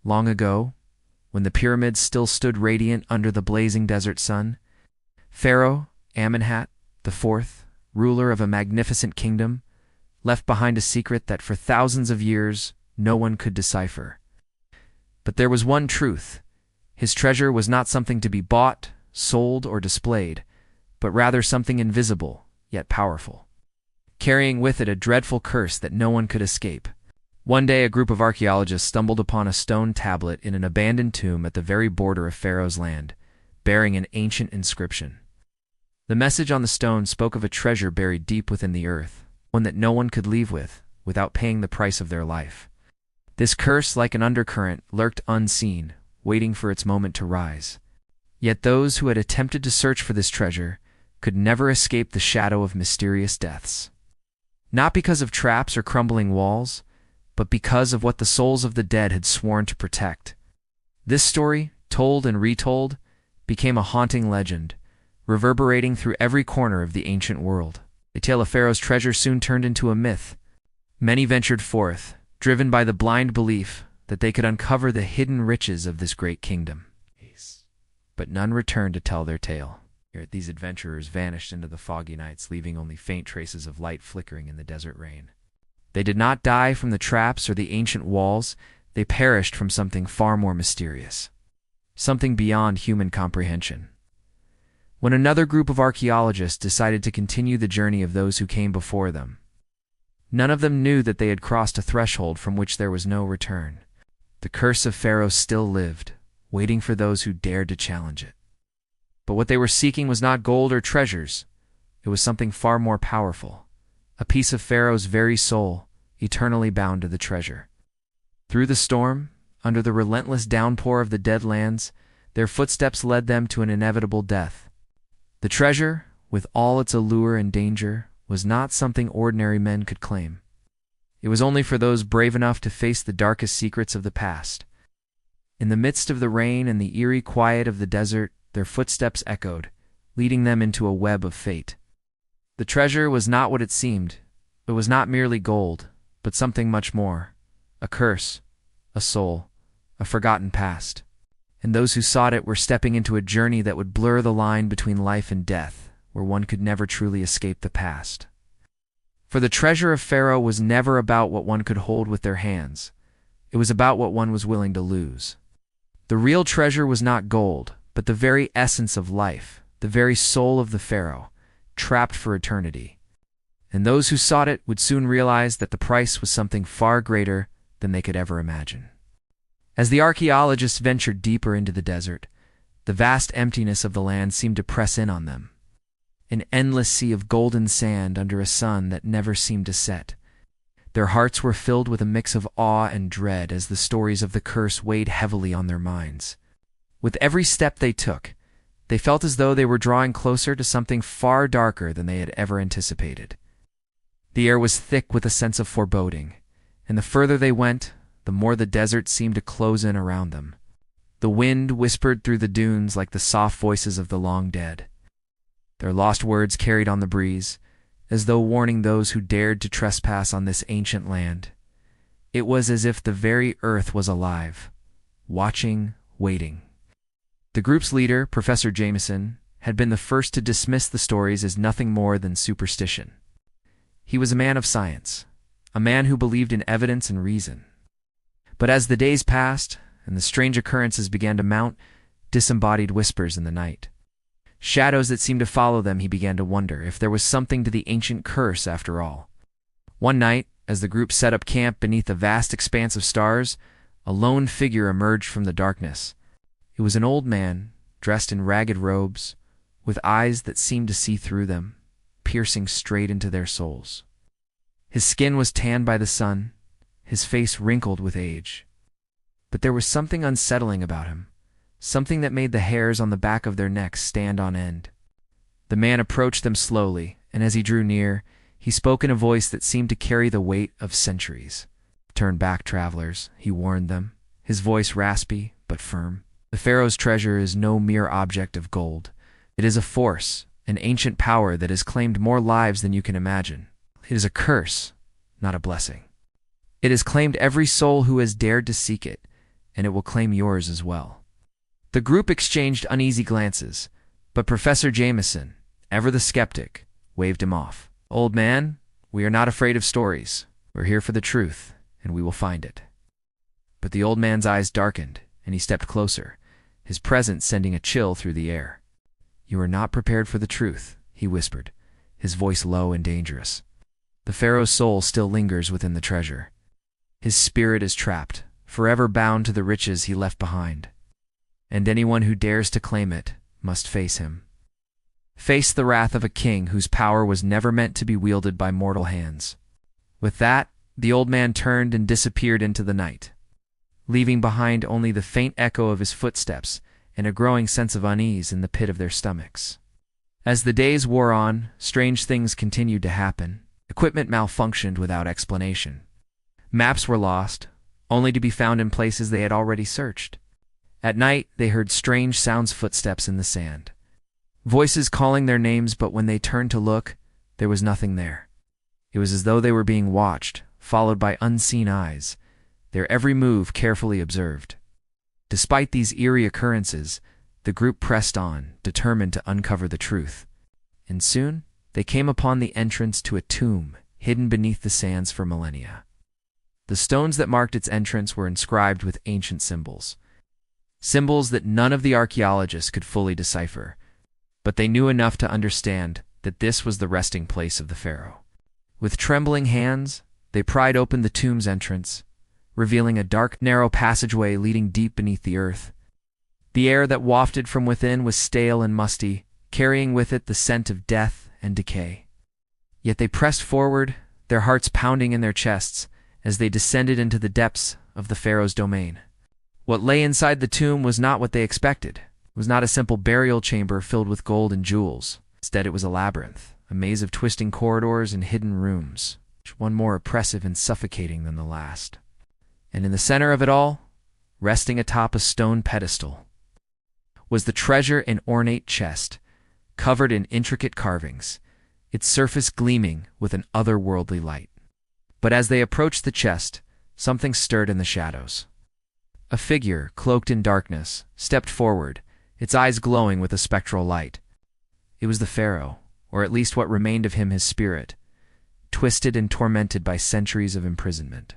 long ago, when the pyramids still stood radiant under the blazing desert sun, Pharaoh Amenhotep IV, ruler of a magnificent kingdom, left behind a secret that for thousands of years no one could decipher. But there was one truth. His treasure was not something to be bought, sold, or displayed, but rather something invisible, yet powerful, carrying with it a dreadful curse that no one could escape. One day a group of archaeologists stumbled upon a stone tablet in an abandoned tomb at the very border of Pharaoh's land, bearing an ancient inscription. The message on the stone spoke of a treasure buried deep within the earth, one that no one could leave without paying the price of their life. This curse, like an undercurrent, lurked unseen, waiting for its moment to rise. Yet those who had attempted to search for this treasure could never escape the shadow of mysterious deaths. Not because of traps or crumbling walls, but because of what the souls of the dead had sworn to protect. This story, told and retold, became a haunting legend, reverberating through every corner of the ancient world. The tale of Pharaoh's treasure soon turned into a myth. Many ventured forth, driven by the blind belief that they could uncover the hidden riches of this great kingdom. But none returned to tell their tale. These adventurers vanished into the foggy nights, leaving only faint traces of light flickering in the desert rain. They did not die from the traps or the ancient walls. They perished from something far more mysterious, something beyond human comprehension. When another group of archaeologists decided to continue the journey of those who came before them, none of them knew that they had crossed a threshold from which there was no return. The curse of Pharaoh still lived, waiting for those who dared to challenge it. But what they were seeking was not gold or treasures. It was something far more powerful, a piece of Pharaoh's very soul, eternally bound to the treasure. Through the storm, under the relentless downpour of the dead lands, their footsteps led them to an inevitable death. The treasure, with all its allure and danger, was not something ordinary men could claim. It was only for those brave enough to face the darkest secrets of the past. In the midst of the rain and the eerie quiet of the desert, their footsteps echoed, leading them into a web of fate. The treasure was not what it seemed. It was not merely gold, but something much more. A curse, a soul, a forgotten past. And those who sought it were stepping into a journey that would blur the line between life and death, where one could never truly escape the past. For the treasure of Pharaoh was never about what one could hold with their hands. It was about what one was willing to lose. The real treasure was not gold, but the very essence of life, the very soul of the Pharaoh, trapped for eternity. And those who sought it would soon realize that the price was something far greater than they could ever imagine. As the archaeologists ventured deeper into the desert, the vast emptiness of the land seemed to press in on them. An endless sea of golden sand under a sun that never seemed to set. Their hearts were filled with a mix of awe and dread as the stories of the curse weighed heavily on their minds. With every step they took, they felt as though they were drawing closer to something far darker than they had ever anticipated. The air was thick with a sense of foreboding, and the further they went, the more the desert seemed to close in around them. The wind whispered through the dunes like the soft voices of the long dead. Their lost words carried on the breeze, as though warning those who dared to trespass on this ancient land. It was as if the very earth was alive, watching, waiting. The group's leader, Professor Jameson, had been the first to dismiss the stories as nothing more than superstition. He was a man of science, a man who believed in evidence and reason. But as the days passed and the strange occurrences began to mount, disembodied whispers in the night, shadows that seemed to follow them, he began to wonder if there was something to the ancient curse after all. One night, as the group set up camp beneath a vast expanse of stars, a lone figure emerged from the darkness. It was an old man, dressed in ragged robes, with eyes that seemed to see through them, piercing straight into their souls. His skin was tanned by the sun, his face wrinkled with age. But there was something unsettling about him, something that made the hairs on the back of their necks stand on end. The man approached them slowly, and as he drew near, he spoke in a voice that seemed to carry the weight of centuries. "Turn back, travelers," he warned them, his voice raspy but firm. "The Pharaoh's treasure is no mere object of gold. It is a force, an ancient power that has claimed more lives than you can imagine. It is a curse, not a blessing. It has claimed every soul who has dared to seek it, and it will claim yours as well." The group exchanged uneasy glances, but Professor Jameson, ever the skeptic, waved him off. "Old man, we are not afraid of stories. We're here for the truth, and we will find it." But the old man's eyes darkened, and he stepped closer, his presence sending a chill through the air. "You are not prepared for the truth," he whispered, his voice low and dangerous. "The Pharaoh's soul still lingers within the treasure. His spirit is trapped, forever bound to the riches he left behind. And anyone who dares to claim it must face him. Face the wrath of a king whose power was never meant to be wielded by mortal hands." With that, the old man turned and disappeared into the night, leaving behind only the faint echo of his footsteps and a growing sense of unease in the pit of their stomachs. As the days wore on, strange things continued to happen. Equipment malfunctioned without explanation. Maps were lost, only to be found in places they had already searched. At night, they heard strange sounds, footsteps in the sand, voices calling their names, but when they turned to look, there was nothing there. It was as though they were being watched, followed by unseen eyes, their every move carefully observed. Despite these eerie occurrences, the group pressed on, determined to uncover the truth. And soon, they came upon the entrance to a tomb hidden beneath the sands for millennia. The stones that marked its entrance were inscribed with ancient symbols. Symbols that none of the archaeologists could fully decipher, but they knew enough to understand that this was the resting place of the pharaoh. With trembling hands, they pried open the tomb's entrance, revealing a dark, narrow passageway leading deep beneath the earth. The air that wafted from within was stale and musty, carrying with it the scent of death and decay. Yet they pressed forward, their hearts pounding in their chests, as they descended into the depths of the pharaoh's domain. What lay inside the tomb was not what they expected. It was not a simple burial chamber filled with gold and jewels. Instead, it was a labyrinth, a maze of twisting corridors and hidden rooms, each one more oppressive and suffocating than the last. And in the center of it all, resting atop a stone pedestal, was the treasure, an ornate chest, covered in intricate carvings, its surface gleaming with an otherworldly light. But as they approached the chest, something stirred in the shadows. A figure, cloaked in darkness, stepped forward, its eyes glowing with a spectral light. It was the pharaoh, or at least what remained of him, his spirit, twisted and tormented by centuries of imprisonment.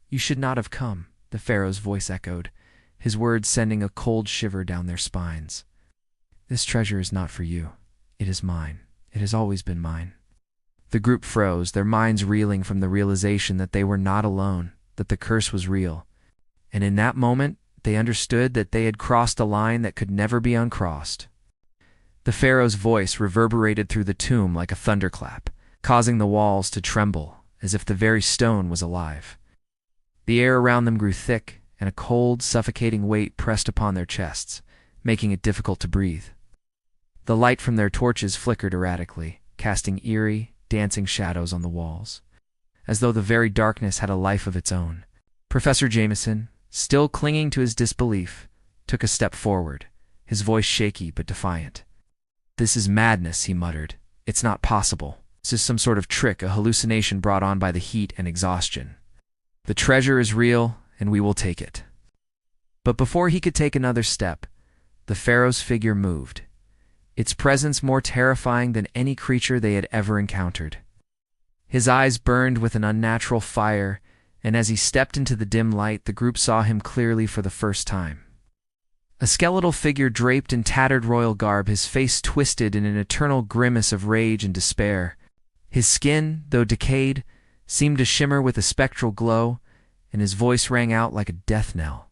"You should not have come," the pharaoh's voice echoed, his words sending a cold shiver down their spines. "This treasure is not for you. It is mine. It has always been mine." The group froze, their minds reeling from the realization that they were not alone, that the curse was real. And in that moment, they understood that they had crossed a line that could never be uncrossed. The pharaoh's voice reverberated through the tomb like a thunderclap, causing the walls to tremble as if the very stone was alive. The air around them grew thick, and a cold, suffocating weight pressed upon their chests, making it difficult to breathe. The light from their torches flickered erratically, casting eerie, dancing shadows on the walls, as though the very darkness had a life of its own. Professor Jameson, still clinging to his disbelief, took a step forward, his voice shaky but defiant. "This is madness," he muttered. "It's not possible. This is some sort of trick, a hallucination brought on by the heat and exhaustion. The treasure is real, and we will take it." But before he could take another step, the pharaoh's figure moved, its presence more terrifying than any creature they had ever encountered. His eyes burned with an unnatural fire, and as he stepped into the dim light, the group saw him clearly for the first time. A skeletal figure draped in tattered royal garb, his face twisted in an eternal grimace of rage and despair. His skin, though decayed, seemed to shimmer with a spectral glow, and his voice rang out like a death knell.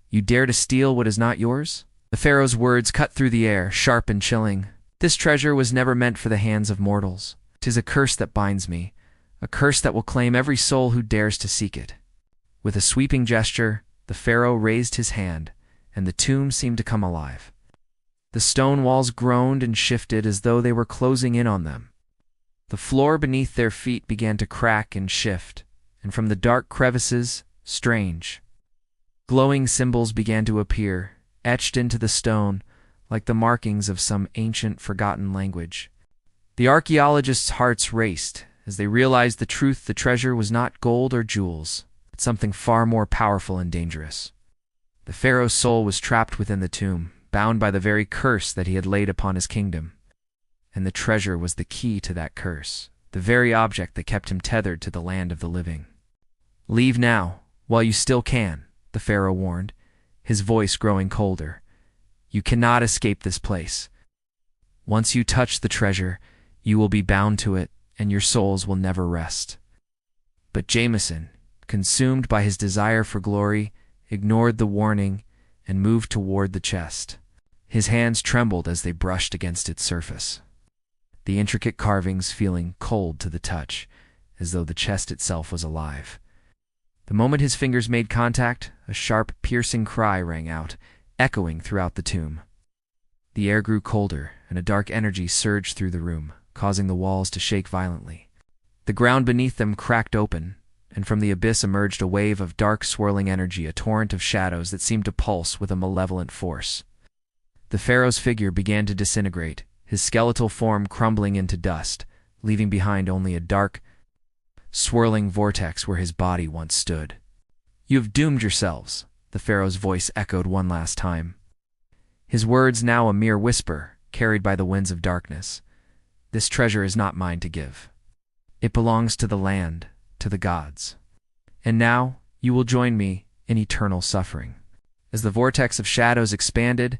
"You dare to steal what is not yours?" The pharaoh's words cut through the air, sharp and chilling. "This treasure was never meant for the hands of mortals. 'Tis a curse that binds me, a curse that will claim every soul who dares to seek it." With a sweeping gesture, the pharaoh raised his hand, and the tomb seemed to come alive. The stone walls groaned and shifted as though they were closing in on them. The floor beneath their feet began to crack and shift, and from the dark crevices, strange, glowing symbols began to appear, etched into the stone like the markings of some ancient, forgotten language. The archaeologists' hearts raced as they realized the truth. The treasure was not gold or jewels. but something far more powerful and dangerous. The pharaoh's soul was trapped within the tomb, bound by the very curse that he had laid upon his kingdom. And the treasure was the key to that curse, the very object that kept him tethered to the land of the living. "Leave now, while you still can," the pharaoh warned, his voice growing colder. "You cannot escape this place. Once you touch the treasure, you will be bound to it, and your souls will never rest." But Jameson, consumed by his desire for glory, ignored the warning and moved toward the chest. His hands trembled as they brushed against its surface, the intricate carvings feeling cold to the touch, as though the chest itself was alive. The moment his fingers made contact, a sharp, piercing cry rang out, echoing throughout the tomb. The air grew colder, and a dark energy surged through the room, causing the walls to shake violently. The ground beneath them cracked open, and from the abyss emerged a wave of dark, swirling energy, a torrent of shadows that seemed to pulse with a malevolent force. The pharaoh's figure began to disintegrate, his skeletal form crumbling into dust, leaving behind only a dark, swirling vortex where his body once stood. "You have doomed yourselves," the pharaoh's voice echoed one last time, his words now a mere whisper, carried by the winds of darkness. "This treasure is not mine to give. It belongs to the land, to the gods. And now you will join me in eternal suffering." As the vortex of shadows expanded,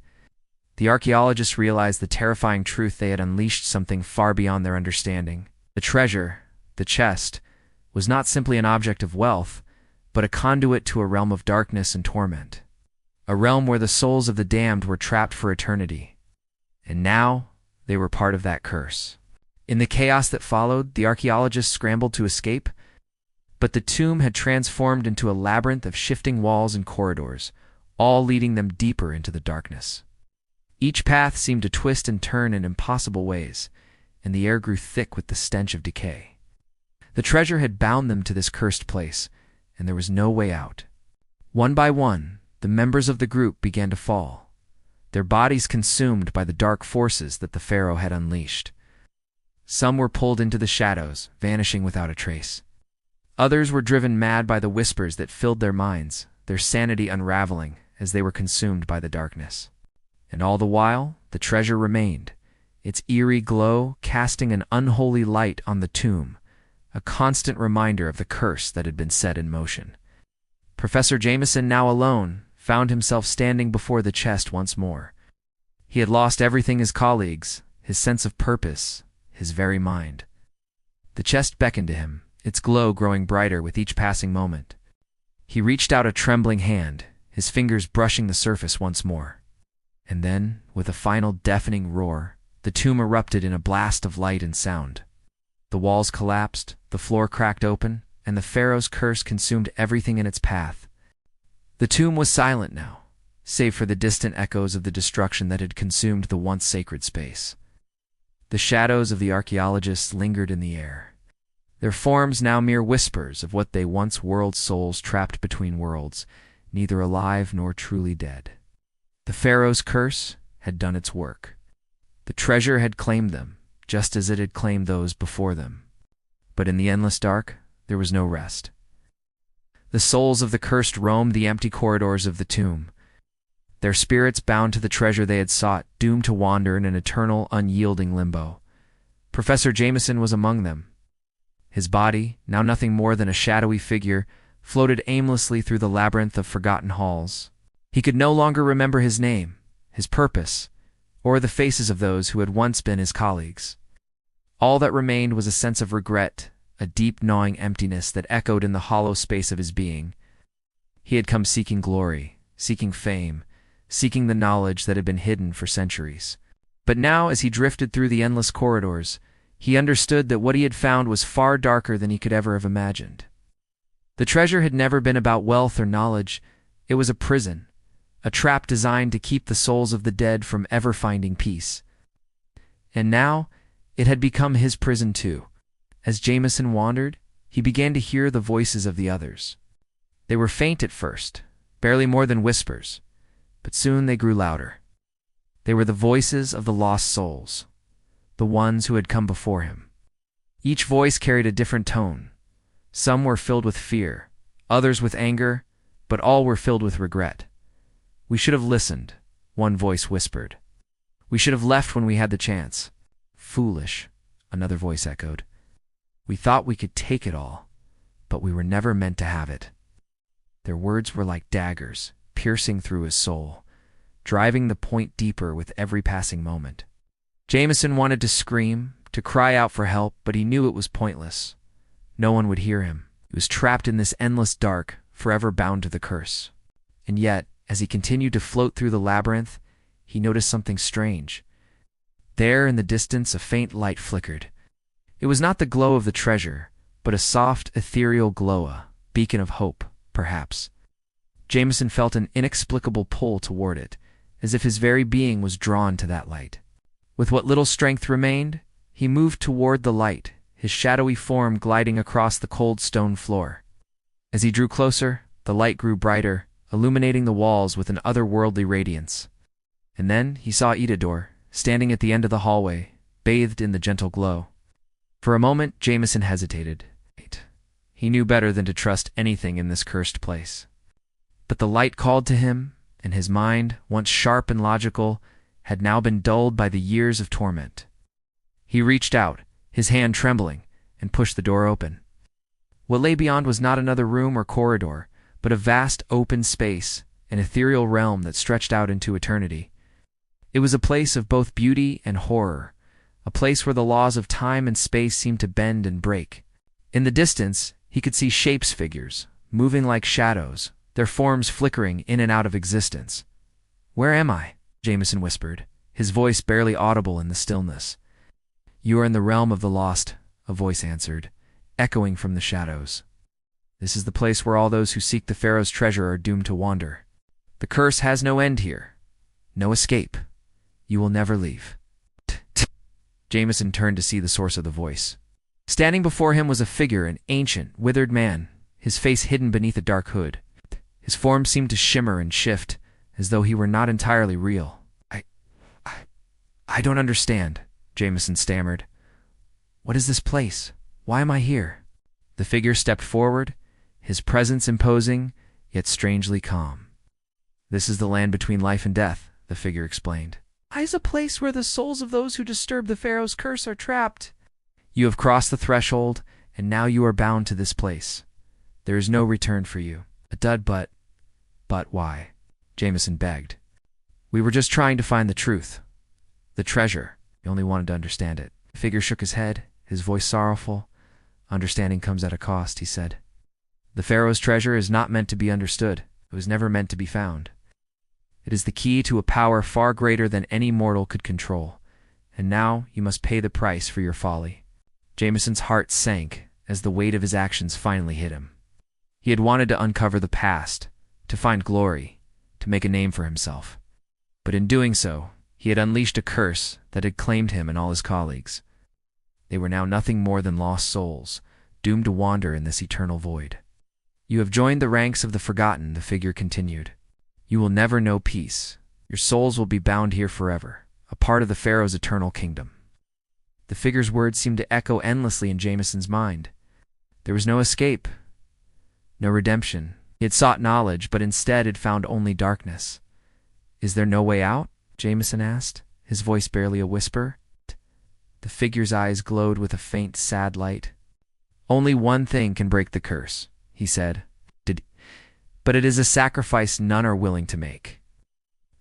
the archaeologists realized the terrifying truth: they had unleashed something far beyond their understanding. The treasure, the chest, was not simply an object of wealth, but a conduit to a realm of darkness and torment. A realm where the souls of the damned were trapped for eternity. And now they were part of that curse. In the chaos that followed, the archaeologists scrambled to escape, but the tomb had transformed into a labyrinth of shifting walls and corridors, all leading them deeper into the darkness. Each path seemed to twist and turn in impossible ways, and the air grew thick with the stench of decay. The treasure had bound them to this cursed place, and there was no way out. One by one, the members of the group began to fall, their bodies consumed by the dark forces that the pharaoh had unleashed. Some were pulled into the shadows, vanishing without a trace. Others were driven mad by the whispers that filled their minds, their sanity unraveling as they were consumed by the darkness. And all the while, the treasure remained, its eerie glow casting an unholy light on the tomb, a constant reminder of the curse that had been set in motion. Professor Jameson, now alone, found himself standing before the chest once more. He had lost everything: his colleagues, his sense of purpose, his very mind. The chest beckoned to him, its glow growing brighter with each passing moment. He reached out a trembling hand, his fingers brushing the surface once more. And then, with a final deafening roar, the tomb erupted in a blast of light and sound. The walls collapsed, the floor cracked open, and the pharaoh's curse consumed everything in its path. The tomb was silent now, save for the distant echoes of the destruction that had consumed the once sacred space. The shadows of the archaeologists lingered in the air, their forms now mere whispers of what they once world souls trapped between worlds, neither alive nor truly dead. The pharaoh's curse had done its work. The treasure had claimed them, just as it had claimed those before them. But in the endless dark, there was no rest. The souls of the cursed roamed the empty corridors of the tomb, their spirits bound to the treasure they had sought, doomed to wander in an eternal, unyielding limbo. Professor Jameson was among them. His body, now nothing more than a shadowy figure, floated aimlessly through the labyrinth of forgotten halls. He could no longer remember his name, his purpose, or the faces of those who had once been his colleagues. All that remained was a sense of regret, a deep gnawing emptiness that echoed in the hollow space of his being. He had come seeking glory, seeking fame, seeking the knowledge that had been hidden for centuries. But now, as he drifted through the endless corridors, he understood that what he had found was far darker than he could ever have imagined. The treasure had never been about wealth or knowledge. It was a prison, a trap designed to keep the souls of the dead from ever finding peace. And now, it had become his prison too. As Jameson wandered, he began to hear the voices of the others. They were faint at first, barely more than whispers, but soon they grew louder. They were the voices of the lost souls, the ones who had come before him. Each voice carried a different tone. Some were filled with fear, others with anger, but all were filled with regret. "We should have listened," one voice whispered. "We should have left when we had the chance." "Foolish," another voice echoed. "We thought we could take it all, but we were never meant to have it." Their words were like daggers, piercing through his soul, driving the point deeper with every passing moment. Jameson wanted to scream, to cry out for help, but he knew it was pointless. No one would hear him. He was trapped in this endless dark, forever bound to the curse. And yet, as he continued to float through the labyrinth, he noticed something strange. There in the distance a faint light flickered. It was not the glow of the treasure, but a soft, ethereal glow, a beacon of hope, perhaps. Jameson felt an inexplicable pull toward it, as if his very being was drawn to that light. With what little strength remained, he moved toward the light, his shadowy form gliding across the cold stone floor. As he drew closer, the light grew brighter, illuminating the walls with an otherworldly radiance. And then he saw Itador, standing at the end of the hallway, bathed in the gentle glow. For a moment, Jameson hesitated. He knew better than to trust anything in this cursed place. But the light called to him, and his mind, once sharp and logical, had now been dulled by the years of torment. He reached out, his hand trembling, and pushed the door open. What lay beyond was not another room or corridor, but a vast open space, an ethereal realm that stretched out into eternity. It was a place of both beauty and horror, a place where the laws of time and space seemed to bend and break. In the distance, he could see shapes, figures, moving like shadows, their forms flickering in and out of existence. "Where am I?" Jameson whispered, his voice barely audible in the stillness. "You are in the realm of the lost," a voice answered, echoing from the shadows. "This is the place where all those who seek the Pharaoh's treasure are doomed to wander. The curse has no end here, no escape. You will never leave." Jameson turned to see the source of the voice. Standing before him was a figure, an ancient, withered man, his face hidden beneath a dark hood. His form seemed to shimmer and shift, as though he were not entirely real. I don't understand," Jameson stammered. "What is this place? Why am I here?" The figure stepped forward, his presence imposing, yet strangely calm. "This is the land between life and death," the figure explained. "It is a place where the souls of those who disturb the Pharaoh's curse are trapped. You have crossed the threshold, and now you are bound to this place. There is no return for you." A dud, but why?" Jameson begged. "We were just trying to find the truth. The treasure. We only wanted to understand it." The figure shook his head, his voice sorrowful. "Understanding comes at a cost," he said. "The Pharaoh's treasure is not meant to be understood. It was never meant to be found. It is the key to a power far greater than any mortal could control, and now you must pay the price for your folly." Jameson's heart sank as the weight of his actions finally hit him. He had wanted to uncover the past, to find glory, to make a name for himself. But in doing so, he had unleashed a curse that had claimed him and all his colleagues. They were now nothing more than lost souls, doomed to wander in this eternal void. "You have joined the ranks of the forgotten," the figure continued. "You will never know peace. Your souls will be bound here forever, a part of the Pharaoh's eternal kingdom." The figure's words seemed to echo endlessly in Jameson's mind. There was no escape, no redemption. He had sought knowledge, but instead had found only darkness. "Is there no way out?" Jameson asked, his voice barely a whisper. The figure's eyes glowed with a faint, sad light. "Only one thing can break the curse," he said. "But it is a sacrifice none are willing to make."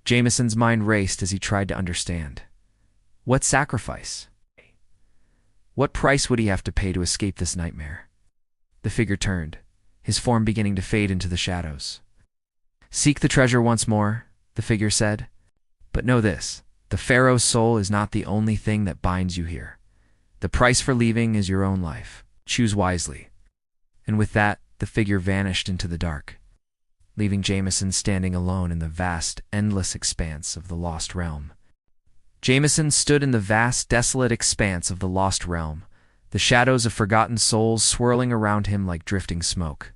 Jameson's mind raced as he tried to understand. What sacrifice? What price would he have to pay to escape this nightmare? The figure turned, his form beginning to fade into the shadows. "Seek the treasure once more," the figure said. "But know this, the Pharaoh's soul is not the only thing that binds you here. The price for leaving is your own life. Choose wisely." And with that, the figure vanished into the dark, leaving Jameson standing alone in the vast, endless expanse of the lost realm. Jameson stood in the vast, desolate expanse of the lost realm, the shadows of forgotten souls swirling around him like drifting smoke.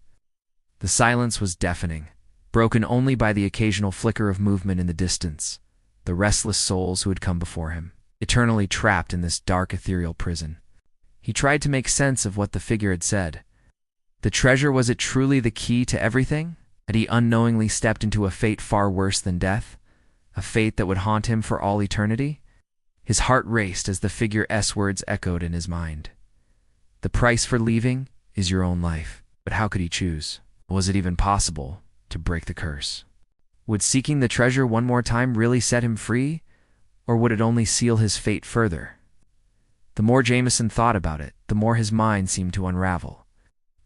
The silence was deafening, broken only by the occasional flicker of movement in the distance, the restless souls who had come before him, eternally trapped in this dark, ethereal prison. He tried to make sense of what the figure had said. The treasure, was it truly the key to everything? Had he unknowingly stepped into a fate far worse than death? A fate that would haunt him for all eternity? His heart raced as the figure S words echoed in his mind. The price for leaving is your own life. But how could he choose? Was it even possible to break the curse? Would seeking the treasure one more time really set him free, or would it only seal his fate further? The more Jameson thought about it, the more his mind seemed to unravel.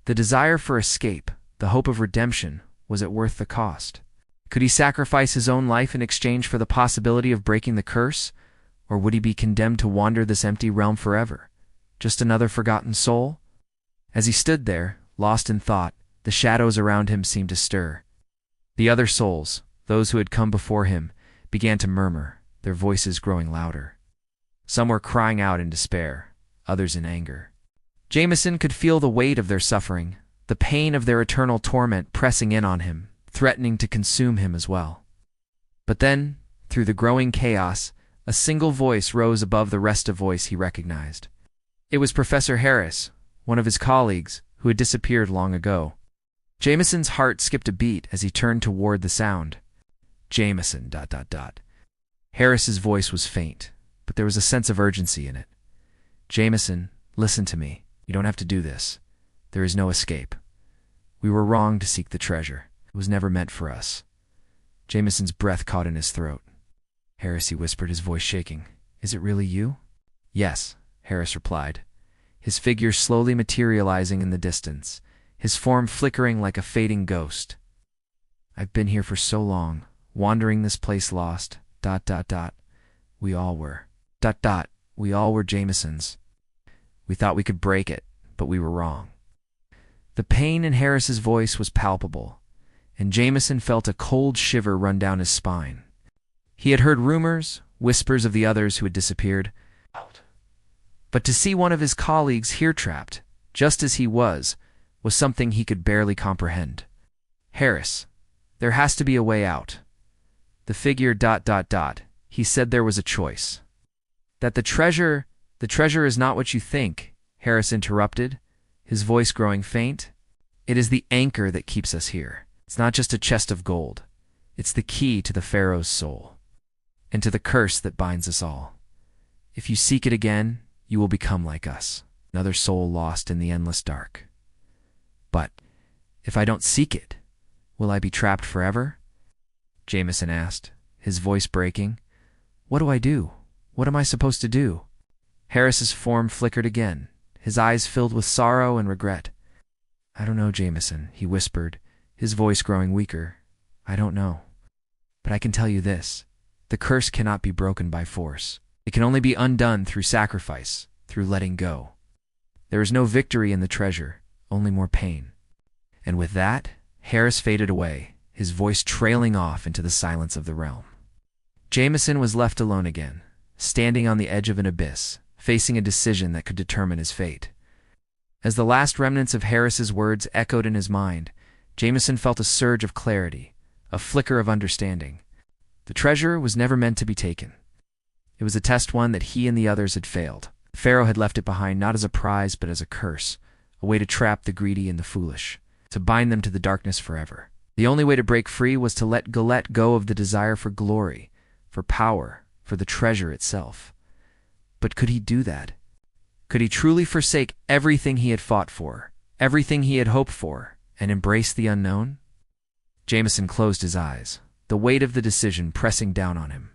The desire for escape, the hope of redemption, was it worth the cost? Could he sacrifice his own life in exchange for the possibility of breaking the curse, or would he be condemned to wander this empty realm forever? Just another forgotten soul? As he stood there, lost in thought, the shadows around him seemed to stir. The other souls, those who had come before him, began to murmur, their voices growing louder. Some were crying out in despair, others in anger. Jameson could feel the weight of their suffering, the pain of their eternal torment pressing in on him, threatening to consume him as well. But then, through the growing chaos, a single voice rose above the rest of voice he recognized. It was Professor Harris, one of his colleagues, who had disappeared long ago. Jameson's heart skipped a beat as he turned toward the sound. Jameson, ... Harris's voice was faint, but there was a sense of urgency in it. Jameson, listen to me. You don't have to do this. There is no escape. We were wrong to seek the treasure. It was never meant for us. Jameson's breath caught in his throat. Harris, he whispered, his voice shaking. Is it really you? Yes, Harris replied, his figure slowly materializing in the distance, his form flickering like a fading ghost. I've been here for so long, wandering this place lost, ... We all were. ... We all were Jamesons. We thought we could break it, but we were wrong. The pain in Harris's voice was palpable, and Jameson felt a cold shiver run down his spine. He had heard rumors, whispers of the others who had disappeared, but to see one of his colleagues here trapped, just as he was something he could barely comprehend. Harris, there has to be a way out. The figure ... He said there was a choice. That the treasure is not what you think, Harris interrupted, his voice growing faint. It is the anchor that keeps us here. It's not just a chest of gold. It's the key to the Pharaoh's soul, and to the curse that binds us all. If you seek it again, you will become like us, another soul lost in the endless dark. But if I don't seek it, will I be trapped forever? Jameson asked, his voice breaking. What do I do? What am I supposed to do? Harris's form flickered again, his eyes filled with sorrow and regret. I don't know, Jameson, he whispered, his voice growing weaker. I don't know. But I can tell you this. The curse cannot be broken by force. It can only be undone through sacrifice, through letting go. There is no victory in the treasure, only more pain. And with that, Harris faded away, his voice trailing off into the silence of the realm. Jameson was left alone again, standing on the edge of an abyss, facing a decision that could determine his fate. As the last remnants of Harris's words echoed in his mind, Jameson felt a surge of clarity, a flicker of understanding. The treasure was never meant to be taken. It was a test one that he and the others had failed. Pharaoh had left it behind not as a prize but as a curse, a way to trap the greedy and the foolish, to bind them to the darkness forever. The only way to break free was to let go of the desire for glory, for power, for the treasure itself. But could he do that? Could he truly forsake everything he had fought for, everything he had hoped for, and embrace the unknown? Jameson closed his eyes, the weight of the decision pressing down on him.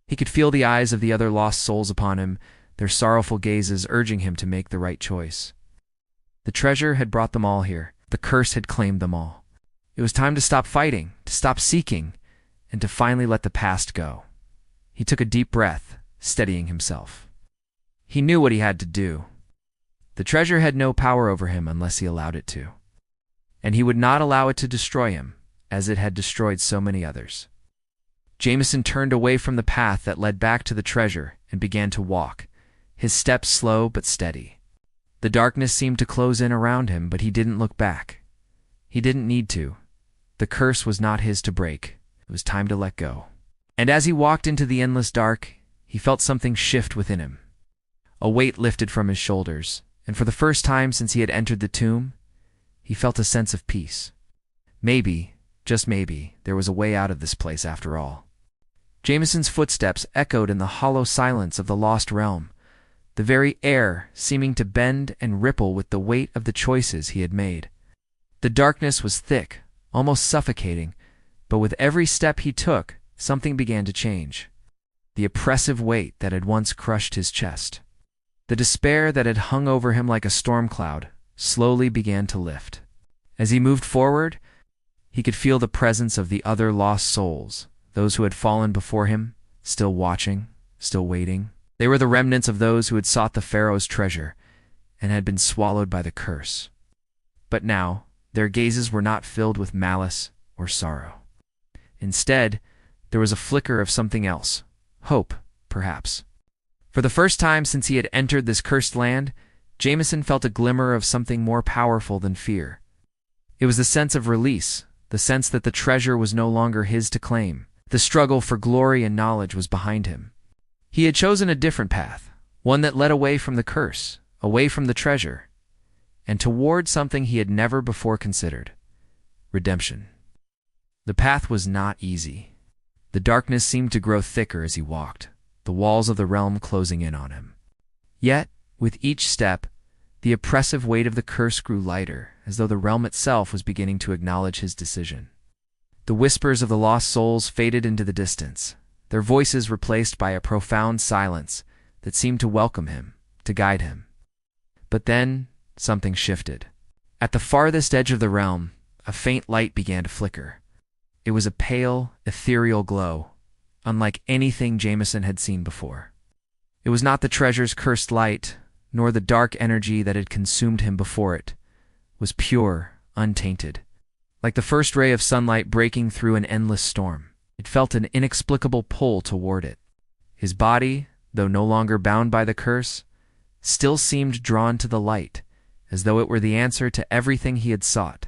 He could feel the eyes of the other lost souls upon him, their sorrowful gazes urging him to make the right choice. The treasure had brought them all here. The curse had claimed them all. It was time to stop fighting, to stop seeking, and to finally let the past go. He took a deep breath, steadying himself. He knew what he had to do. The treasure had no power over him unless he allowed it to. And he would not allow it to destroy him, as it had destroyed so many others. Jameson turned away from the path that led back to the treasure and began to walk, his steps slow but steady. The darkness seemed to close in around him, but he didn't look back. He didn't need to. The curse was not his to break. It was time to let go. And as he walked into the endless dark, he felt something shift within him. A weight lifted from his shoulders, and for the first time since he had entered the tomb, he felt a sense of peace. Maybe, just maybe, there was a way out of this place after all. Jameson's footsteps echoed in the hollow silence of the lost realm, the very air seeming to bend and ripple with the weight of the choices he had made. The darkness was thick, almost suffocating, but with every step he took, something began to change. The oppressive weight that had once crushed his chest, the despair that had hung over him like a storm cloud, slowly began to lift. As he moved forward, he could feel the presence of the other lost souls, those who had fallen before him, still watching, still waiting. They were the remnants of those who had sought the Pharaoh's treasure and had been swallowed by the curse. But now, their gazes were not filled with malice or sorrow. Instead, there was a flicker of something else, hope, perhaps. For the first time since he had entered this cursed land, Jameson felt a glimmer of something more powerful than fear. It was the sense of release, the sense that the treasure was no longer his to claim. The struggle for glory and knowledge was behind him. He had chosen a different path, one that led away from the curse, away from the treasure, and toward something he had never before considered: redemption. The path was not easy. The darkness seemed to grow thicker as he walked, the walls of the realm closing in on him. Yet, with each step, the oppressive weight of the curse grew lighter, as though the realm itself was beginning to acknowledge his decision. The whispers of the lost souls faded into the distance, their voices replaced by a profound silence that seemed to welcome him, to guide him. But then, something shifted. At the farthest edge of the realm, a faint light began to flicker. It was a pale, ethereal glow, unlike anything Jameson had seen before. It was not the treasure's cursed light, nor the dark energy that had consumed him before it. It was pure, untainted. Like the first ray of sunlight breaking through an endless storm, it felt an inexplicable pull toward it. His body, though no longer bound by the curse, still seemed drawn to the light, as though it were the answer to everything he had sought.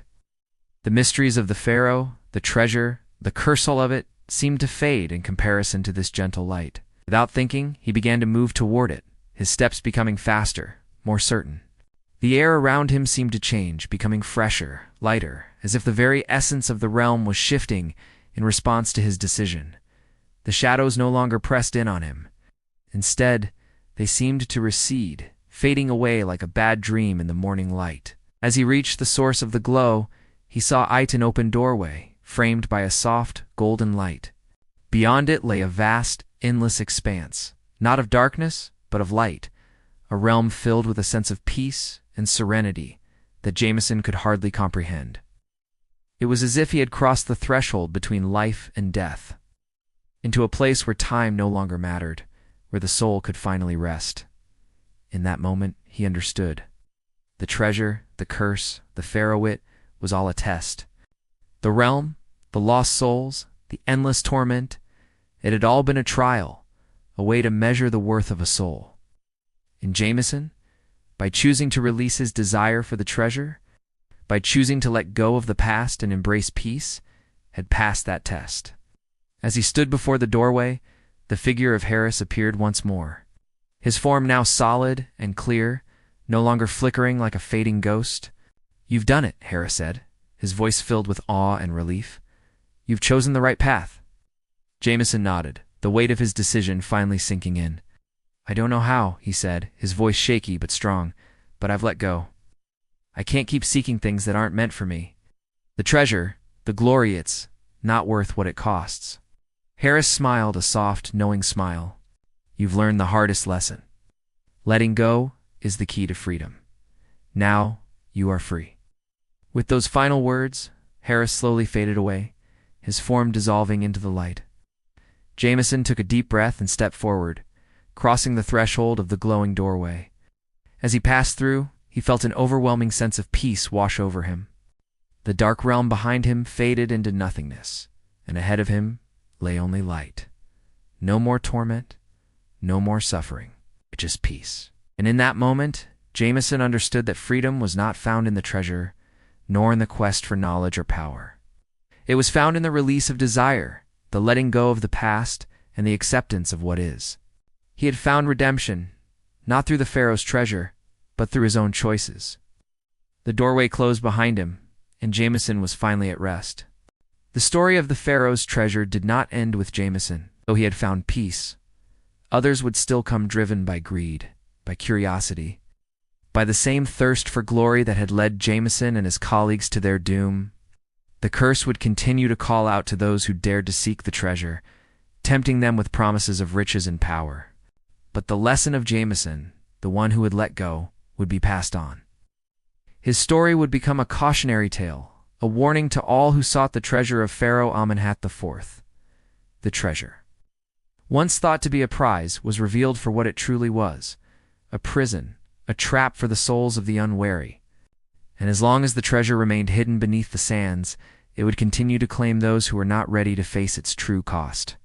The mysteries of the Pharaoh, the treasure, the curse of it, seemed to fade in comparison to this gentle light. Without thinking, he began to move toward it, his steps becoming faster, more certain. The air around him seemed to change, becoming fresher, lighter, as if the very essence of the realm was shifting in response to his decision. The shadows no longer pressed in on him. Instead, they seemed to recede, fading away like a bad dream in the morning light. As he reached the source of the glow, he saw an open doorway, framed by a soft, golden light. Beyond it lay a vast, endless expanse, not of darkness, but of light, a realm filled with a sense of peace and serenity that Jameson could hardly comprehend. It was as if he had crossed the threshold between life and death, into a place where time no longer mattered, where the soul could finally rest. In that moment, he understood. The treasure, the curse, the Pharaoh was all a test. The realm, the lost souls, the endless torment, it had all been a trial, a way to measure the worth of a soul. In Jameson, by choosing to release his desire for the treasure, by choosing to let go of the past and embrace peace, had passed that test. As he stood before the doorway, the figure of Harris appeared once more. His form now solid and clear, no longer flickering like a fading ghost. "You've done it," Harris said, his voice filled with awe and relief. "You've chosen the right path." Jameson nodded, the weight of his decision finally sinking in. "I don't know how," he said, his voice shaky but strong, "but I've let go. I can't keep seeking things that aren't meant for me. The treasure, the glory, it's not worth what it costs." Harris smiled a soft, knowing smile. "You've learned the hardest lesson. Letting go is the key to freedom. Now you are free." With those final words, Harris slowly faded away, his form dissolving into the light. Jameson took a deep breath and stepped forward, crossing the threshold of the glowing doorway. As he passed through, he felt an overwhelming sense of peace wash over him. The dark realm behind him faded into nothingness, and ahead of him lay only light. No more torment, no more suffering, just peace. And in that moment, Jameson understood that freedom was not found in the treasure, nor in the quest for knowledge or power. It was found in the release of desire, the letting go of the past, and the acceptance of what is. He had found redemption, not through the Pharaoh's treasure, but through his own choices. The doorway closed behind him, and Jameson was finally at rest. The story of the Pharaoh's treasure did not end with Jameson. Though he had found peace, others would still come driven by greed, by curiosity, by the same thirst for glory that had led Jameson and his colleagues to their doom. The curse would continue to call out to those who dared to seek the treasure, tempting them with promises of riches and power. But the lesson of Jameson, the one who would let go, would be passed on. His story would become a cautionary tale, a warning to all who sought the treasure of Pharaoh Amenhotep IV. The treasure, once thought to be a prize, was revealed for what it truly was: a prison, a trap for the souls of the unwary. And as long as the treasure remained hidden beneath the sands, it would continue to claim those who were not ready to face its true cost.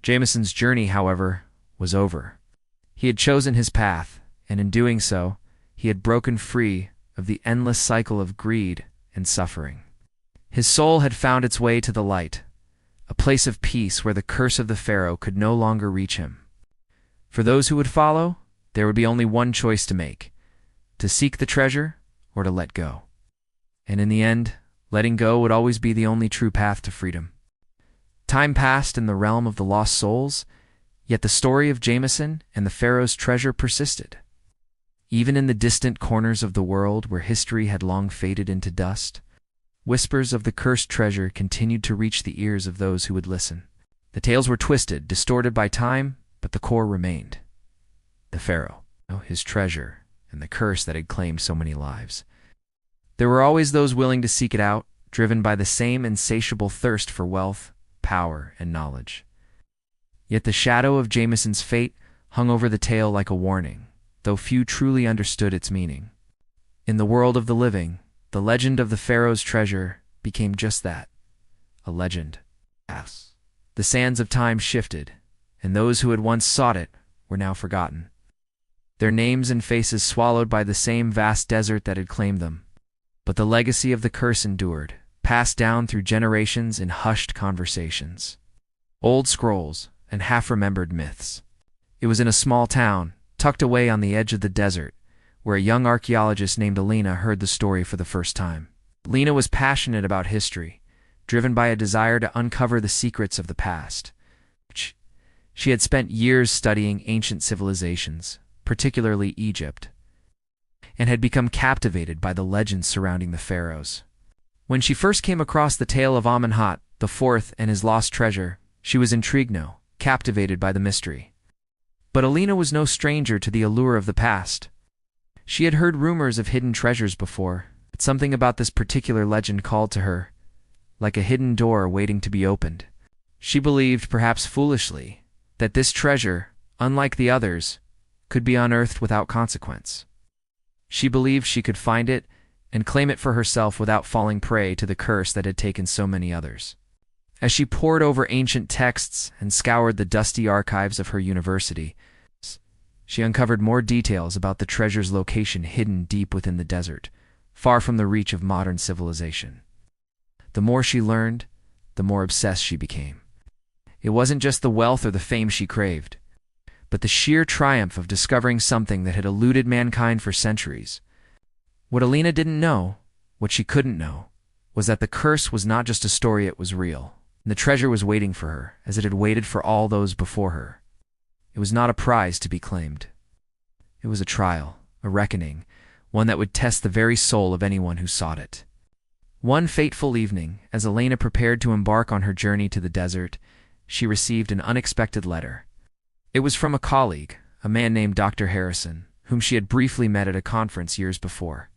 Jameson's journey, however, was over. He had chosen his path, and in doing so, he had broken free of the endless cycle of greed and suffering. His soul had found its way to the light, a place of peace where the curse of the Pharaoh could no longer reach him. For those who would follow, there would be only one choice to make: to seek the treasure or to let go. And in the end, letting go would always be the only true path to freedom. Time passed in the realm of the lost souls, yet the story of Jameson and the Pharaoh's treasure persisted. Even in the distant corners of the world where history had long faded into dust, whispers of the cursed treasure continued to reach the ears of those who would listen. The tales were twisted, distorted by time, but the core remained: the Pharaoh, his treasure, and the curse that had claimed so many lives. There were always those willing to seek it out, driven by the same insatiable thirst for wealth, power, and knowledge. Yet the shadow of Jameson's fate hung over the tale like a warning, though few truly understood its meaning. In the world of the living, the legend of the Pharaoh's treasure became just that: a legend. Yes. The sands of time shifted, and those who had once sought it were now forgotten, their names and faces swallowed by the same vast desert that had claimed them. But the legacy of the curse endured, passed down through generations in hushed conversations, old scrolls, and half-remembered myths. It was in a small town, tucked away on the edge of the desert, where a young archaeologist named Alina heard the story for the first time. Alina was passionate about history, driven by a desire to uncover the secrets of the past. She had spent years studying ancient civilizations, particularly Egypt, and had become captivated by the legends surrounding the pharaohs. When she first came across the tale of Amenhotep IV and his lost treasure, she was intrigued, captivated by the mystery. But Alina was no stranger to the allure of the past. She had heard rumors of hidden treasures before, but something about this particular legend called to her, like a hidden door waiting to be opened. She believed, perhaps foolishly, that this treasure, unlike the others, could be unearthed without consequence. She believed she could find it and claim it for herself without falling prey to the curse that had taken so many others. As she pored over ancient texts and scoured the dusty archives of her university, she uncovered more details about the treasure's location hidden deep within the desert, far from the reach of modern civilization. The more she learned, the more obsessed she became. It wasn't just the wealth or the fame she craved, but the sheer triumph of discovering something that had eluded mankind for centuries. What Alina didn't know, what she couldn't know, was that the curse was not just a story, it was real. And the treasure was waiting for her, as it had waited for all those before her. It was not a prize to be claimed. It was a trial, a reckoning, one that would test the very soul of anyone who sought it. One fateful evening, as Elena prepared to embark on her journey to the desert, she received an unexpected letter. It was from a colleague, a man named Dr. Harrison, whom she had briefly met at a conference years before.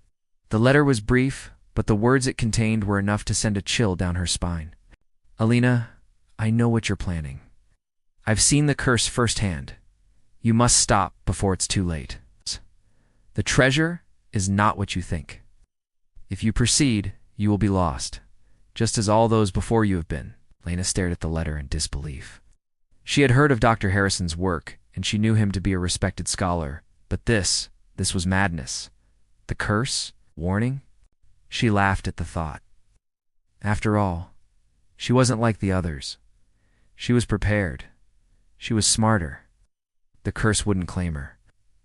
The letter was brief, but the words it contained were enough to send a chill down her spine. "Alina, I know what you're planning. I've seen the curse firsthand. You must stop before it's too late. The treasure is not what you think. If you proceed, you will be lost, just as all those before you have been." Lena stared at the letter in disbelief. She had heard of Dr. Harrison's work, and she knew him to be a respected scholar, but this was madness. The curse? Warning? She laughed at the thought. After all, she wasn't like the others. She was prepared. She was smarter. The curse wouldn't claim her.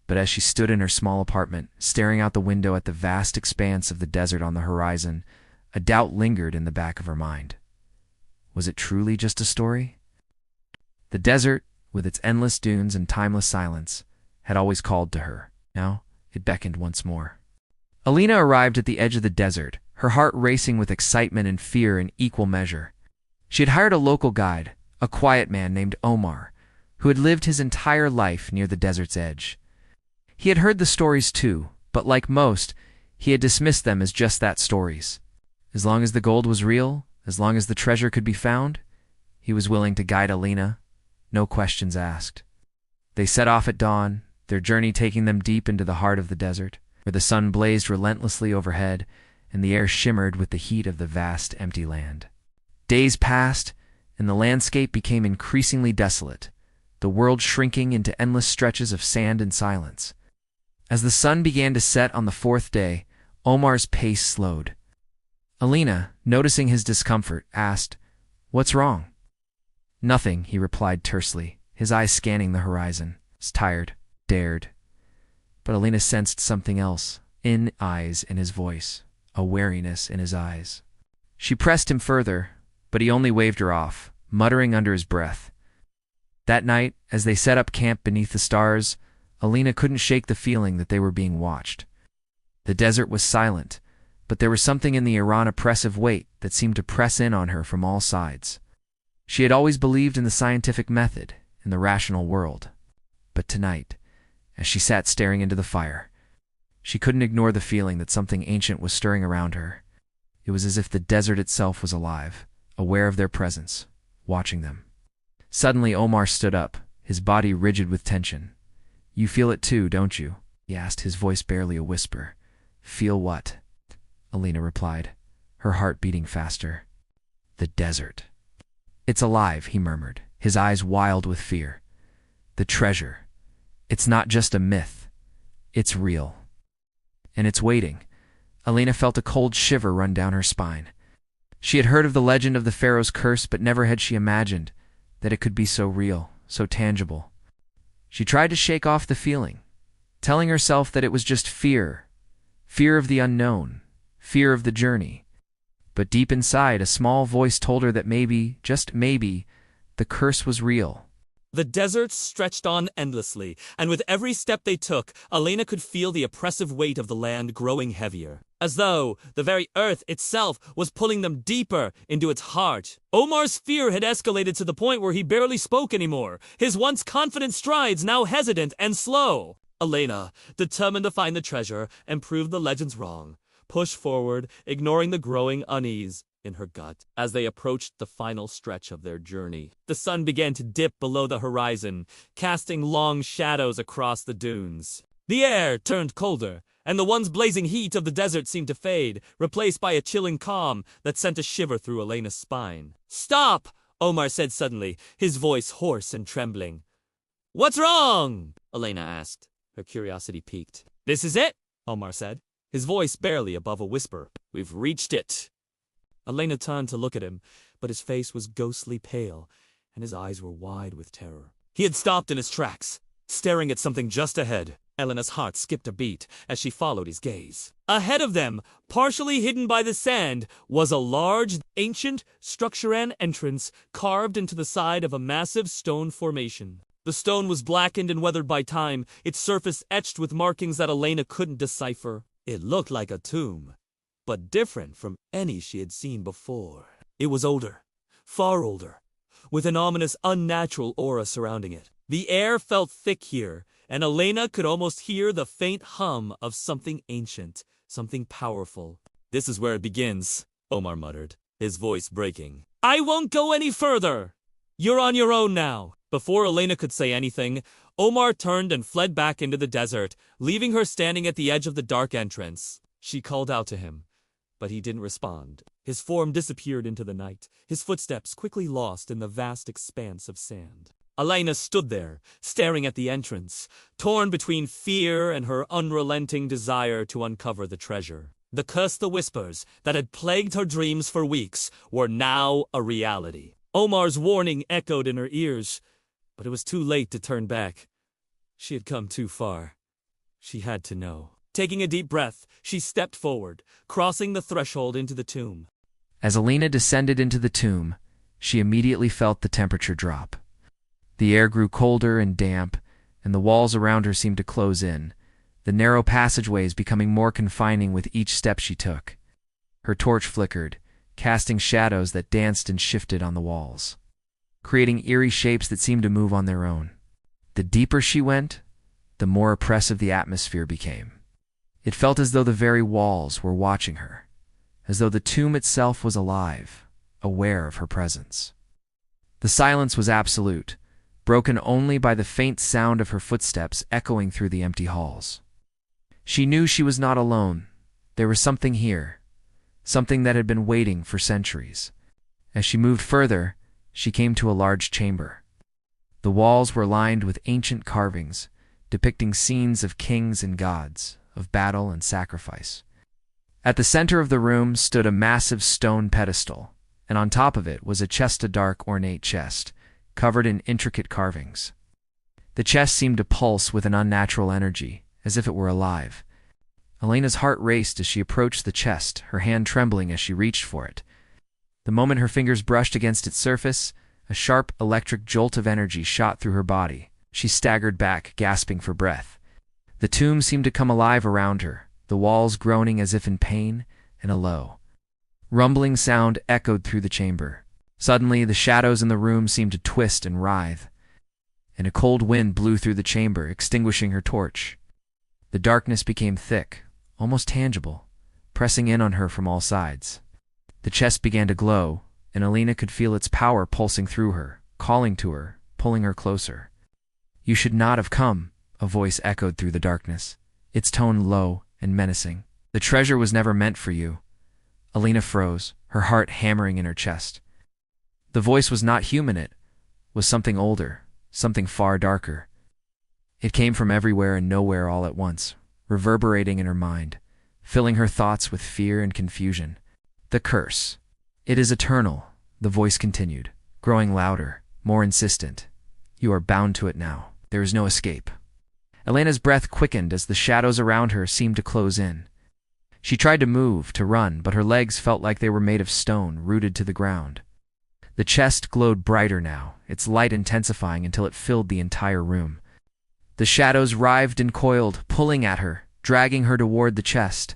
But as she stood in her small apartment, staring out the window at the vast expanse of the desert on the horizon, a doubt lingered in the back of her mind. Was it truly just a story? The desert, with its endless dunes and timeless silence, had always called to her. Now it beckoned once more. Alina arrived at the edge of the desert, her heart racing with excitement and fear in equal measure. She had hired a local guide, a quiet man named Omar, who had lived his entire life near the desert's edge. He had heard the stories too, but like most, he had dismissed them as just that, stories. As long as the gold was real, as long as the treasure could be found, he was willing to guide Alina, no questions asked. They set off at dawn, their journey taking them deep into the heart of the desert, where the sun blazed relentlessly overhead and the air shimmered with the heat of the vast, empty land. Days passed, and the landscape became increasingly desolate, the world shrinking into endless stretches of sand and silence. As the sun began to set on the fourth day, Omar's pace slowed. Alina, noticing his discomfort, asked, "What's wrong?" "Nothing," he replied tersely, his eyes scanning the horizon. "He's tired, dared." But Alina sensed something else, in his voice, a wariness in his eyes. She pressed him further, but he only waved her off, muttering under his breath. That night, as they set up camp beneath the stars, Alina couldn't shake the feeling that they were being watched. The desert was silent, but there was something in the air, an oppressive weight that seemed to press in on her from all sides. She had always believed in the scientific method, in the rational world. But tonight, as she sat staring into the fire, she couldn't ignore the feeling that something ancient was stirring around her. It was as if the desert itself was alive, aware of their presence, watching them. Suddenly Omar stood up, his body rigid with tension. "You feel it too, don't you?" he asked, his voice barely a whisper. "Feel what?" Alina replied, her heart beating faster. "The desert." "It's alive," he murmured, his eyes wild with fear. "The treasure. It's not just a myth. It's real. And it's waiting." Alina felt a cold shiver run down her spine. She had heard of the legend of the Pharaoh's curse, but never had she imagined that it could be so real, so tangible. She tried to shake off the feeling, telling herself that it was just fear, fear of the unknown, fear of the journey. But deep inside, a small voice told her that maybe, just maybe, the curse was real. The desert stretched on endlessly, and with every step they took, Alina could feel the oppressive weight of the land growing heavier, as though the very earth itself was pulling them deeper into its heart. Omar's fear had escalated to the point where he barely spoke anymore, his once confident strides now hesitant and slow. Alina, determined to find the treasure and prove the legends wrong, pushed forward, ignoring the growing unease in her gut. As they approached the final stretch of their journey, the sun began to dip below the horizon, casting long shadows across the dunes. The air turned colder, and the once blazing heat of the desert seemed to fade, replaced by a chilling calm that sent a shiver through Alina's spine. "Stop!" Omar said suddenly, his voice hoarse and trembling. "What's wrong?" Alina asked, her curiosity piqued. "This is it," Omar said, his voice barely above a whisper. "We've reached it." Alina turned to look at him, but his face was ghostly pale, and his eyes were wide with terror. He had stopped in his tracks, staring at something just ahead. Elena's heart skipped a beat as she followed his gaze. Ahead of them, partially hidden by the sand, was a large, ancient, structure-an entrance carved into the side of a massive stone formation. The stone was blackened and weathered by time, its surface etched with markings that Alina couldn't decipher. It looked like a tomb, but different from any she had seen before. It was older, far older, with an ominous, unnatural aura surrounding it. The air felt thick here, and Alina could almost hear the faint hum of something ancient, something powerful. "This is where it begins," Omar muttered, his voice breaking. "I won't go any further! You're on your own now." Before Alina could say anything, Omar turned and fled back into the desert, leaving her standing at the edge of the dark entrance. She called out to him, but he didn't respond. His form disappeared into the night, his footsteps quickly lost in the vast expanse of sand. Alina stood there, staring at the entrance, torn between fear and her unrelenting desire to uncover the treasure. The curse, the whispers that had plagued her dreams for weeks, were now a reality. Omar's warning echoed in her ears, but it was too late to turn back. She had come too far. She had to know. Taking a deep breath, she stepped forward, crossing the threshold into the tomb. As Alina descended into the tomb, she immediately felt the temperature drop. The air grew colder and damp, and the walls around her seemed to close in, the narrow passageways becoming more confining with each step she took. Her torch flickered, casting shadows that danced and shifted on the walls, creating eerie shapes that seemed to move on their own. The deeper she went, the more oppressive the atmosphere became. It felt as though the very walls were watching her, as though the tomb itself was alive, aware of her presence. The silence was absolute, broken only by the faint sound of her footsteps echoing through the empty halls. She knew she was not alone. There was something here, something that had been waiting for centuries. As she moved further, she came to a large chamber. The walls were lined with ancient carvings, depicting scenes of kings and gods, of battle and sacrifice. At the center of the room stood a massive stone pedestal, and on top of it was a dark, ornate chest, covered in intricate carvings. The chest seemed to pulse with an unnatural energy, as if it were alive. Alina's heart raced as she approached the chest, her hand trembling as she reached for it. The moment her fingers brushed against its surface, a sharp electric jolt of energy shot through her body. She staggered back, gasping for breath. The tomb seemed to come alive around her, the walls groaning as if in pain, and a low, rumbling sound echoed through the chamber. Suddenly, the shadows in the room seemed to twist and writhe, and a cold wind blew through the chamber, extinguishing her torch. The darkness became thick, almost tangible, pressing in on her from all sides. The chest began to glow, and Alina could feel its power pulsing through her, calling to her, pulling her closer. "You should not have come," a voice echoed through the darkness, its tone low and menacing. "The treasure was never meant for you." Alina froze, her heart hammering in her chest. The voice was not human, it was something older, something far darker. It came from everywhere and nowhere all at once, reverberating in her mind, filling her thoughts with fear and confusion. "The curse. It is eternal," the voice continued, growing louder, more insistent. "You are bound to it now. There is no escape." Elena's breath quickened as the shadows around her seemed to close in. She tried to move, to run, but her legs felt like they were made of stone, rooted to the ground. The chest glowed brighter now, its light intensifying until it filled the entire room. The shadows writhed and coiled, pulling at her, dragging her toward the chest.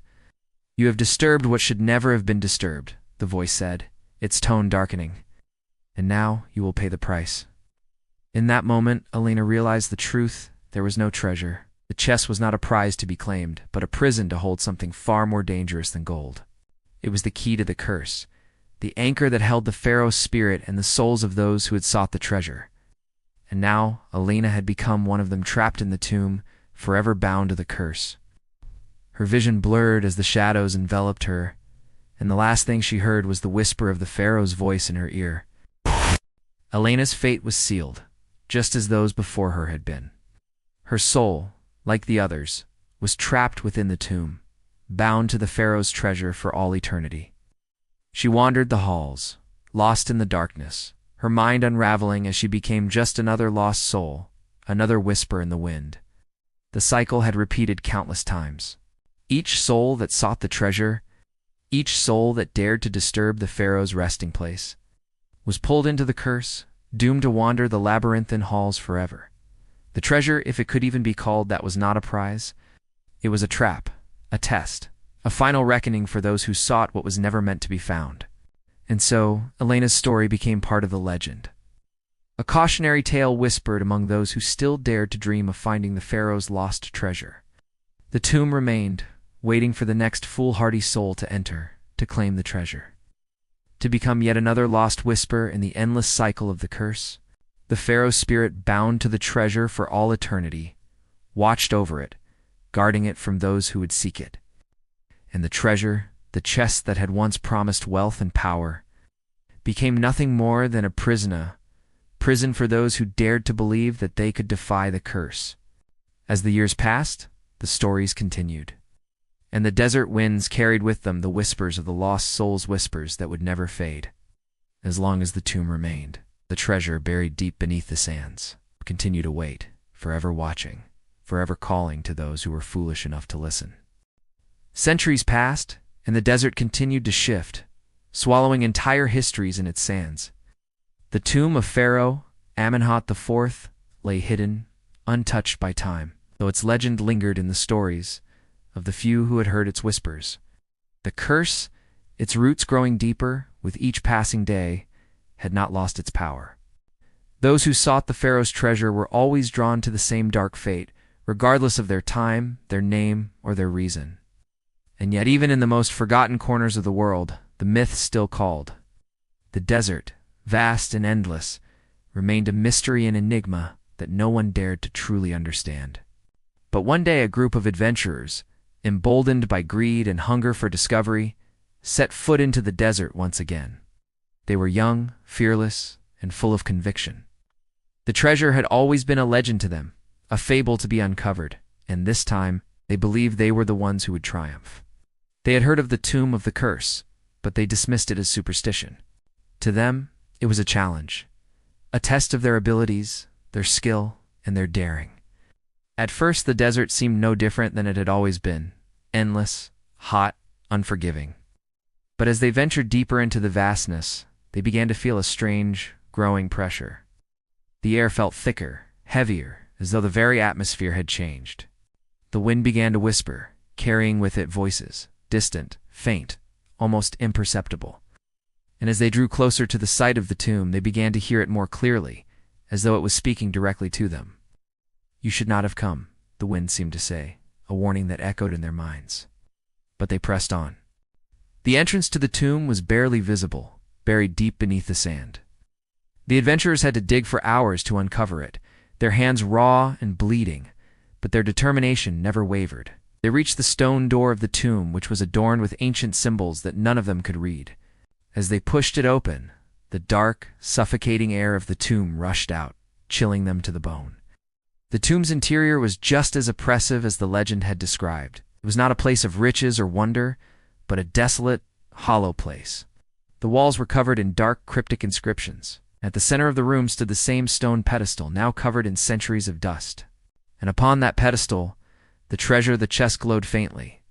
"You have disturbed what should never have been disturbed," the voice said, its tone darkening. "And now you will pay the price." In that moment, Alina realized the truth. There was no treasure. The chest was not a prize to be claimed, but a prison to hold something far more dangerous than gold. It was the key to the curse, the anchor that held the Pharaoh's spirit and the souls of those who had sought the treasure. And now, Alina had become one of them, trapped in the tomb, forever bound to the curse. Her vision blurred as the shadows enveloped her, and the last thing she heard was the whisper of the Pharaoh's voice in her ear. Alina's fate was sealed, just as those before her had been. Her soul, like the others, was trapped within the tomb, bound to the Pharaoh's treasure for all eternity. She wandered the halls, lost in the darkness, her mind unraveling as she became just another lost soul, another whisper in the wind. The cycle had repeated countless times. Each soul that sought the treasure, each soul that dared to disturb the Pharaoh's resting place, was pulled into the curse, doomed to wander the labyrinthine halls forever. The treasure, if it could even be called that, was not a prize. It was a trap, a test, a final reckoning for those who sought what was never meant to be found. And so, Elena's story became part of the legend. A cautionary tale whispered among those who still dared to dream of finding the Pharaoh's lost treasure. The tomb remained, waiting for the next foolhardy soul to enter, to claim the treasure. To become yet another lost whisper in the endless cycle of the curse. The Pharaoh's spirit, bound to the treasure for all eternity, watched over it, guarding it from those who would seek it. And the treasure, the chest that had once promised wealth and power, became nothing more than a prison for those who dared to believe that they could defy the curse. As the years passed, the stories continued, and the desert winds carried with them the whispers of the lost souls, whispers that would never fade. As long as the tomb remained, the treasure buried deep beneath the sands continued to wait, forever watching, forever calling to those who were foolish enough to listen. Centuries passed, and the desert continued to shift, swallowing entire histories in its sands. The tomb of Pharaoh Amenhotep IV lay hidden, untouched by time, though its legend lingered in the stories of the few who had heard its whispers. The curse, its roots growing deeper with each passing day, had not lost its power. Those who sought the pharaoh's treasure were always drawn to the same dark fate, regardless of their time, their name, or their reason. And yet even in the most forgotten corners of the world, the myth still called. The desert, vast and endless, remained a mystery and enigma that no one dared to truly understand. But one day a group of adventurers, emboldened by greed and hunger for discovery, set foot into the desert once again. They were young, fearless, and full of conviction. The treasure had always been a legend to them, a fable to be uncovered, and this time they believed they were the ones who would triumph. They had heard of the tomb of the curse, but they dismissed it as superstition. To them, it was a challenge, a test of their abilities, their skill, and their daring. At first, the desert seemed no different than it had always been, endless, hot, unforgiving. But as they ventured deeper into the vastness, they began to feel a strange, growing pressure. The air felt thicker, heavier, as though the very atmosphere had changed. The wind began to whisper, carrying with it voices, distant, faint, almost imperceptible. And as they drew closer to the site of the tomb, they began to hear it more clearly, as though it was speaking directly to them. "You should not have come," the wind seemed to say, a warning that echoed in their minds. But they pressed on. The entrance to the tomb was barely visible, buried deep beneath the sand. The adventurers had to dig for hours to uncover it, their hands raw and bleeding, but their determination never wavered. They reached the stone door of the tomb, which was adorned with ancient symbols that none of them could read. As they pushed it open, the dark, suffocating air of the tomb rushed out, chilling them to the bone. The tomb's interior was just as oppressive as the legend had described. It was not a place of riches or wonder, but a desolate, hollow place. The walls were covered in dark, cryptic inscriptions. At the center of the room stood the same stone pedestal, now covered in centuries of dust. And upon that pedestal, the treasure of the chest glowed faintly,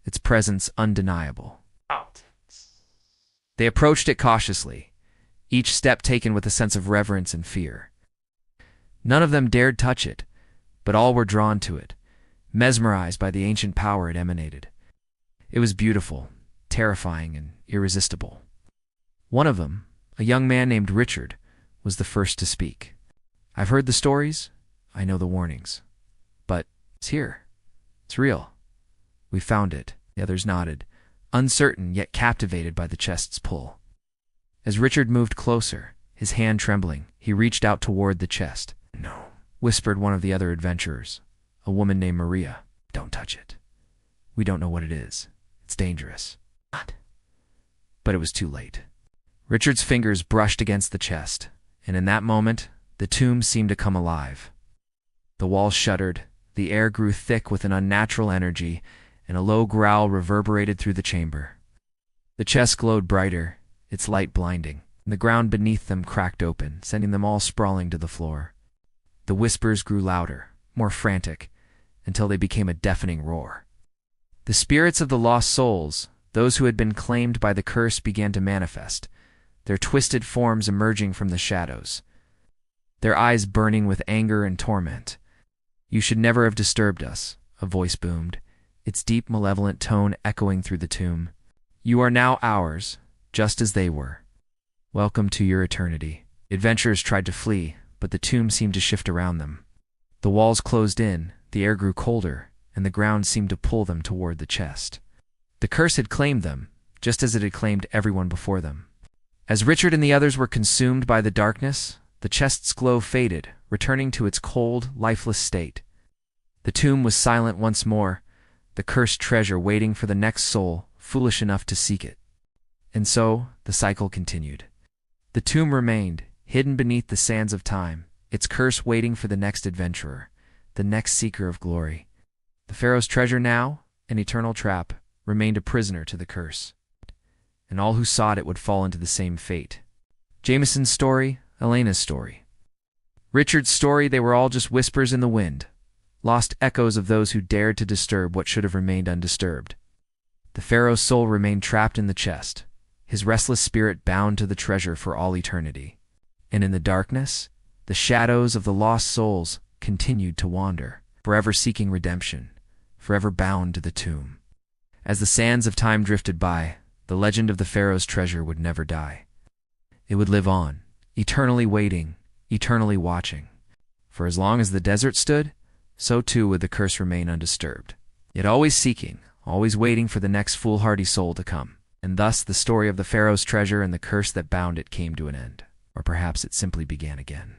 its presence undeniable. They approached it cautiously, each step taken with a sense of reverence and fear. None of them dared touch it, but all were drawn to it, mesmerized by the ancient power it emanated. It was beautiful, terrifying, and irresistible. One of them, a young man named Richard, was the first to speak. "I've heard the stories, I know the warnings, but it's here. It's real. We found it." The others nodded, uncertain yet captivated by the chest's pull. As Richard moved closer, his hand trembling, he reached out toward the chest. "No," whispered one of the other adventurers, a woman named Maria. "Don't touch it. We don't know what it is. It's dangerous." But it was too late. Richard's fingers brushed against the chest, and in that moment, the tomb seemed to come alive. The walls shuddered, the air grew thick with an unnatural energy, and a low growl reverberated through the chamber. The chest glowed brighter, its light blinding, and the ground beneath them cracked open, sending them all sprawling to the floor. The whispers grew louder, more frantic, until they became a deafening roar. The spirits of the lost souls, those who had been claimed by the curse, began to manifest, their twisted forms emerging from the shadows, their eyes burning with anger and torment. "You should never have disturbed us," a voice boomed, its deep, malevolent tone echoing through the tomb. "You are now ours, just as they were. Welcome to your eternity." Adventurers tried to flee, but the tomb seemed to shift around them. The walls closed in, the air grew colder, and the ground seemed to pull them toward the chest. The curse had claimed them, just as it had claimed everyone before them. As Richard and the others were consumed by the darkness, the chest's glow faded, returning to its cold, lifeless state. The tomb was silent once more, the cursed treasure waiting for the next soul foolish enough to seek it. And so, the cycle continued. The tomb remained, hidden beneath the sands of time, its curse waiting for the next adventurer, the next seeker of glory. The pharaoh's treasure now, an eternal trap, remained a prisoner to the curse, and all who sought it would fall into the same fate. Jameson's story, Elena's story. Richard's story, they were all just whispers in the wind, lost echoes of those who dared to disturb what should have remained undisturbed. The pharaoh's soul remained trapped in the chest, his restless spirit bound to the treasure for all eternity. And in the darkness, the shadows of the lost souls continued to wander, forever seeking redemption, forever bound to the tomb. As the sands of time drifted by, the legend of the pharaoh's treasure would never die. It would live on, eternally waiting, eternally watching. For as long as the desert stood, so too would the curse remain undisturbed, yet always seeking, always waiting for the next foolhardy soul to come. And thus the story of the pharaoh's treasure and the curse that bound it came to an end. Or perhaps it simply began again.